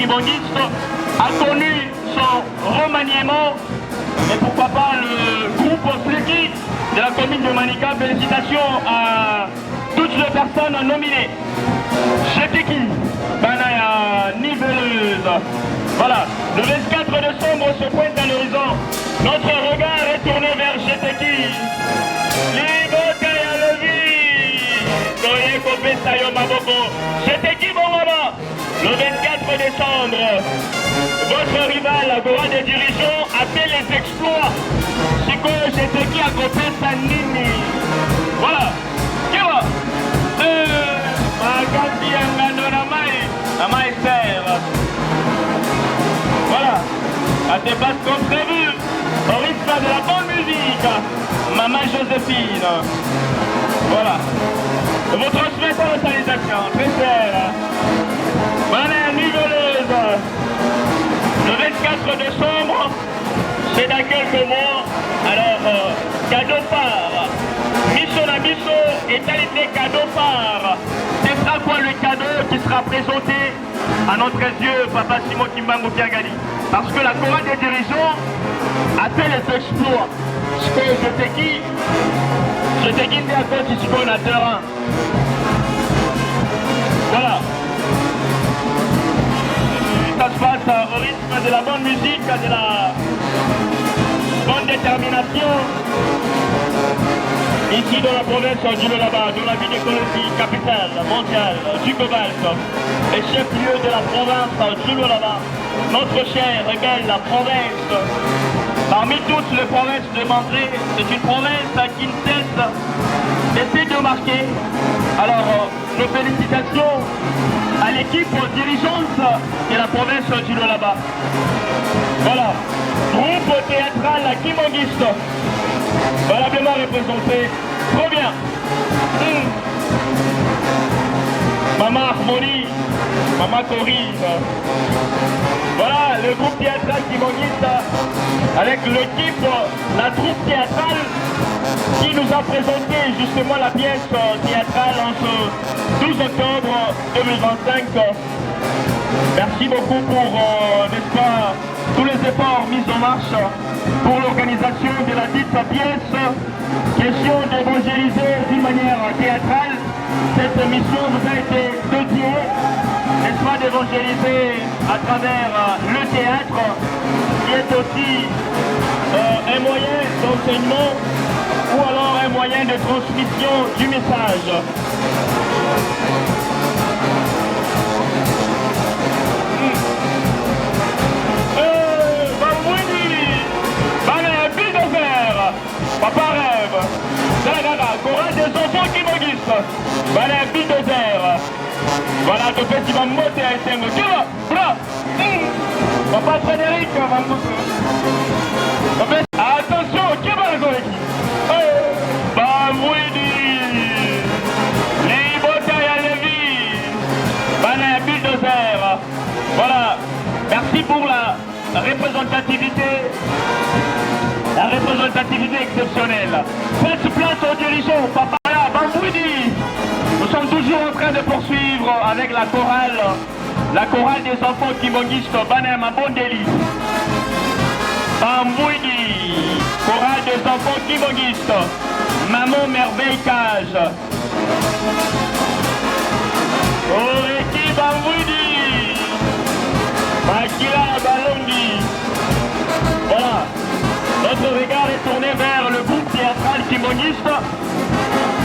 kibongiste a connu son remaniement. Et pourquoi pas le groupe Sleki de la commune de Manika. Félicitations à toutes les personnes nominées. Cheteki, Banaya, Niveleuse. Voilà, le 24 décembre se pointe à l'horizon. Notre regard est tourné vers Cheteki. Libote ya levi. Toye kopesa yo maboko. Cheteki Bongaba. Le 24 décembre. Votre rival, Gora des dirigeants, a fait les exploits. Siko Cheteki a copé sa nini. Voilà. Kiwa. Magandi Angano la maïsère. Voilà. À tes bases comme prévu. Au rythme de la bonne musique. Maman Joséphine. Voilà. Vous transmettez la salutation. Très chère. Voilà, niveleuse. Le 24 décembre, c'est dans quelques mois. Alors, cadeau phare. Mission à mission, égalité cadeau phare. Ce sera quoi le cadeau qui sera présenté à notre Dieu, Papa Simon Kimbangu Kiagali? Parce que la chorale des dirigeants a fait les exploits. Ce que je t'ai dit à cause du second à terrain. Voilà. Ça se passe au rythme de la bonne musique, de la bonne détermination. Ici dans la province du Lolaba, dans la ville écologique, capitale, mondiale, du Cobalt, et chef-lieu de la province du Lolaba, notre chère et belle province. Parmi toutes les provinces de Mandré, c'est une province qui ne cesse d'essayer de marquer. Alors, nos félicitations à l'équipe dirigeante de la province du Lolaba. Voilà, groupe théâtral Kimongiste, valablement représenté. Trop bien. Maman Harmonie, Maman Corinne. Voilà, le groupe théâtral Kimongiste avec l'équipe, la troupe théâtrale qui nous a présenté justement la pièce théâtrale en ce 12 octobre 2025. Merci beaucoup pour, n'est-ce pas, tous les efforts mis en marche pour l'organisation de la dite pièce. Question d'évangéliser d'une manière théâtrale. Cette émission vous a été dédiée, n'est-ce pas, d'évangéliser à travers le théâtre, qui est aussi un moyen d'enseignement ou alors un moyen de transmission du message. Papa rêve, chorale des enfants qui m'auguste. Voilà un bulldozer. Voilà, le petit va monter à SME. Tu vois, Papa Frédéric va monter. Attention, qui va raison l'équipe? Bamouidi, les bouteilles à Lévi. Voilà un bulldozer. Voilà, merci pour la représentativité. La représentativité exceptionnelle. Faites place aux dirigeants, Papa Bamouidi. Nous sommes toujours en train de poursuivre avec la chorale des enfants Kimongistes, Banem Bondeli. Bamouidi, chorale des enfants Kimongistes, Maman Merveille Cage. Oreki Bamouidi, Makila Balondi. Voilà. Notre regard est tourné vers le groupe théâtral Kimoniste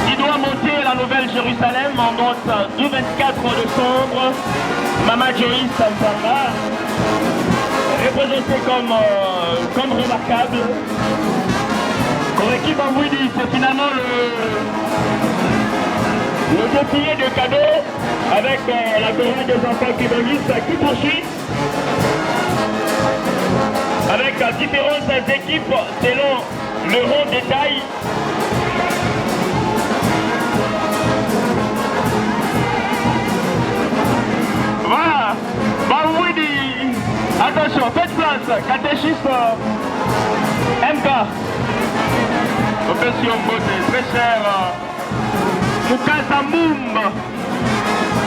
qui doit monter à la Nouvelle-Jérusalem en date du 24 décembre. Mama Joyce Sampanga, représenté comme remarquable. Koreki Bamouidi, c'est finalement le défilé de cadeaux avec la chorale des enfants Kimoniste qui poursuit. Avec différentes équipes selon le rang de taille. Voilà, Bamouidi. Attention, faites place, catéchisme MK. Opération beauté, très cher. Mukasa Moum,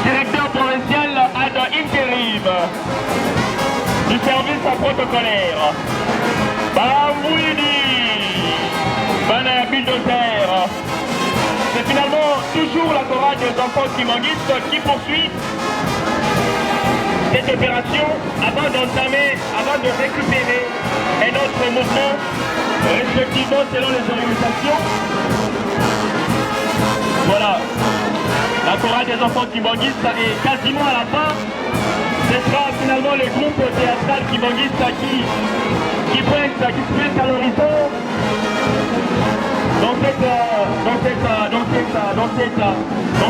directeur provincial ad intérim. protocolaire. Bamouini, Bana Bulldozer. C'est finalement toujours la chorale des enfants kimanguistes qui poursuit cette opération avant d'entamer, avant de récupérer un autre mouvement, respectivement selon les organisations. Voilà, la chorale des enfants kimanguistes est quasiment à la fin. Ce sera finalement le groupe théâtral kimanguiste qui pointe à l'horizon dans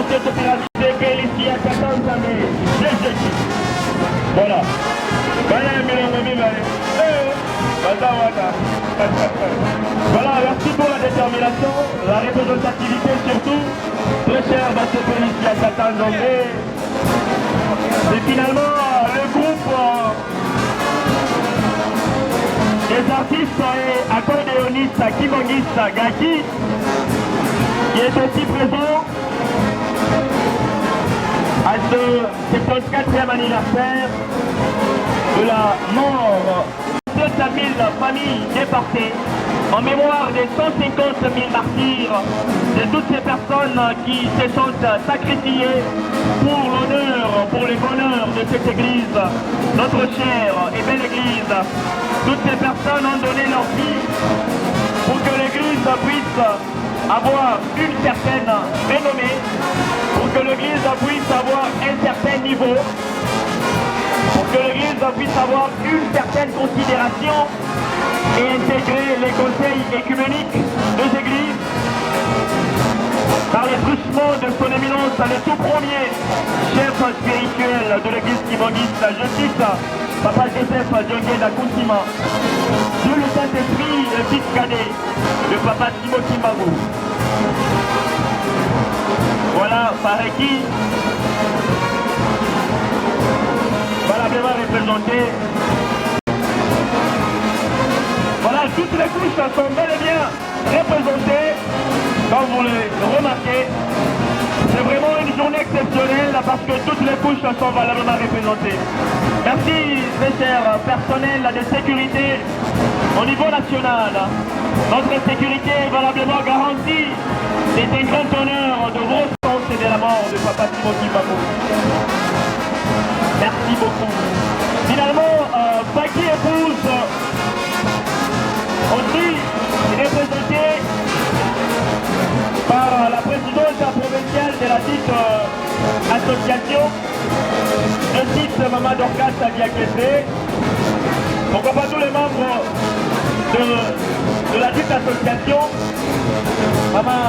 cette opération de ici à 14 années. Voilà. Voilà, merci pour la détermination, la représentativité surtout. Très cher Bassepé ici à 14 années. Et finalement, le groupe des artistes et accordéonistes kimanguistes Gaki, qui est aussi présent à ce 74e anniversaire de la mort de 200 000 familles déportées, en mémoire des 150 000 martyrs, de toutes ces personnes qui se sont sacrifiées pour l'honneur, pour le bonheur de cette église, notre chère et belle église. Toutes ces personnes ont donné leur vie pour que l'église puisse avoir une certaine renommée, pour que l'église puisse avoir un certain niveau, pour que l'église puisse avoir une certaine considération et intégrer les conseils écuméniques des églises par les truchements de son éminence, le tout premier chef spirituel de l'église kimanguiste, je cite Papa Joseph Diongue d'Akousima, Dieu le Saint-Esprit, le fils cadet de Papa Timothy Mbagou. Voilà, par qui valablement représenté. Voilà, toutes les couches sont bel et bien représentées, comme vous le remarquez. C'est vraiment une journée exceptionnelle parce que toutes les couches sont valablement représentées. Merci, mes chers personnels de sécurité au niveau national. Notre sécurité est valablement garantie. C'est un grand honneur de vos sens et de la mort de Papa Timothy Mbagou. Merci beaucoup. Finalement, Baki épouse aussi représentée par la présidente provinciale de la dite association, je cite Maman Dorcas Diakese. Pourquoi pas tous les membres de la dite association, Maman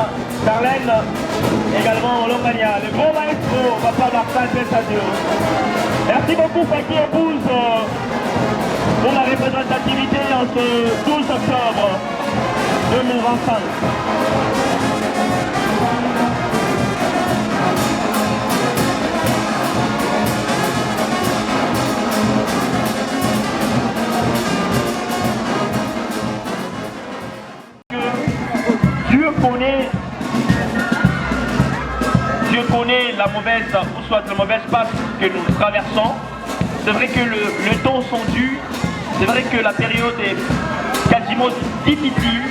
Darlène, également Longania, le grand maestro, Papa Martin Pessadio. Merci beaucoup, Faki épouse, pour la représentativité en ce 12 octobre 2025. Dieu connaît la mauvaise, ou soit la mauvaise passe que nous traversons. C'est vrai que le temps sont durs, c'est vrai que la période est quasiment difficile,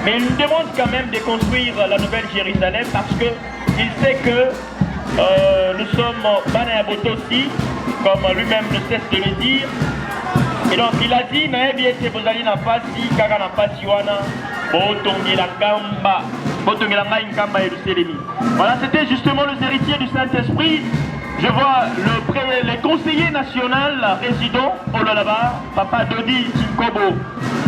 mais il nous demande quand même de construire la nouvelle Jérusalem parce qu'il sait que nous sommes Bana Botosi, comme lui-même ne cesse de le dire. Et donc il a dit, voilà, c'était justement les héritiers du Saint-Esprit. Je vois le conseiller national résident au Lolaba, Papa Dodi Tinkobo,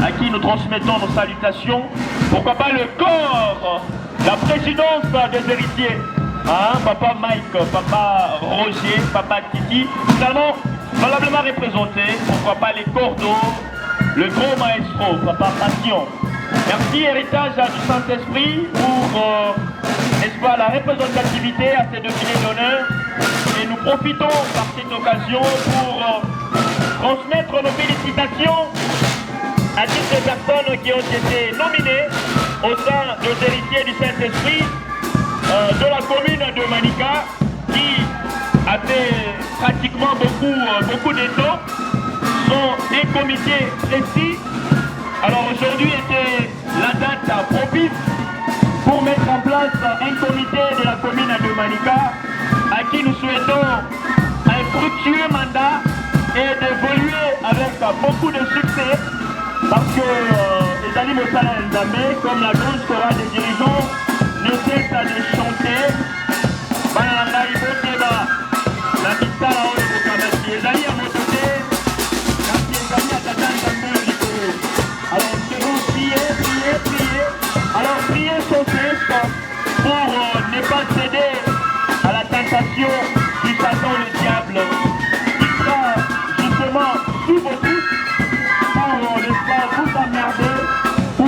à qui nous transmettons nos salutations. Pourquoi pas le corps, la présidence des héritiers, hein, Papa Mike, Papa Roger, Papa Titi, finalement valablement représenté. Pourquoi pas les cordeaux, le grand maestro, Papa Passion. Merci héritage du Saint-Esprit pour n'est-ce pas, la représentativité à ces défilés d'honneur. Et nous profitons par cette occasion pour transmettre nos félicitations à toutes les personnes qui ont été nominées au sein des héritiers du Saint-Esprit de la commune de Manika, qui a fait pratiquement beaucoup de temps sont un comité précis. Alors aujourd'hui était la date propice pour mettre en place un comité de la commune de Malika à qui nous souhaitons un fructueux mandat et d'évoluer avec beaucoup de succès parce que les amis Mossala Nzambe, comme la grande chorale des dirigeants, ne cesse de chanter. Bananga Iboteba, la Mistala Oyo les amis à Mototé, les amis à Tatan Nzambe Likoro. Alors nous devons prier. Alors prier son cesse pour ne pas céder à la tentation du Satan le diable. Il sera justement sous vos pouces pour ne pas vous emmerder, pour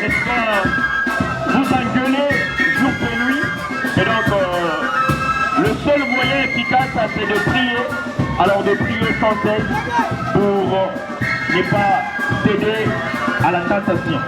n'est-ce pas, vous engueuler jour et nuit. Et donc le seul moyen efficace c'est de prier. Alors de prier sans cesse pour ne pas céder à la tentation.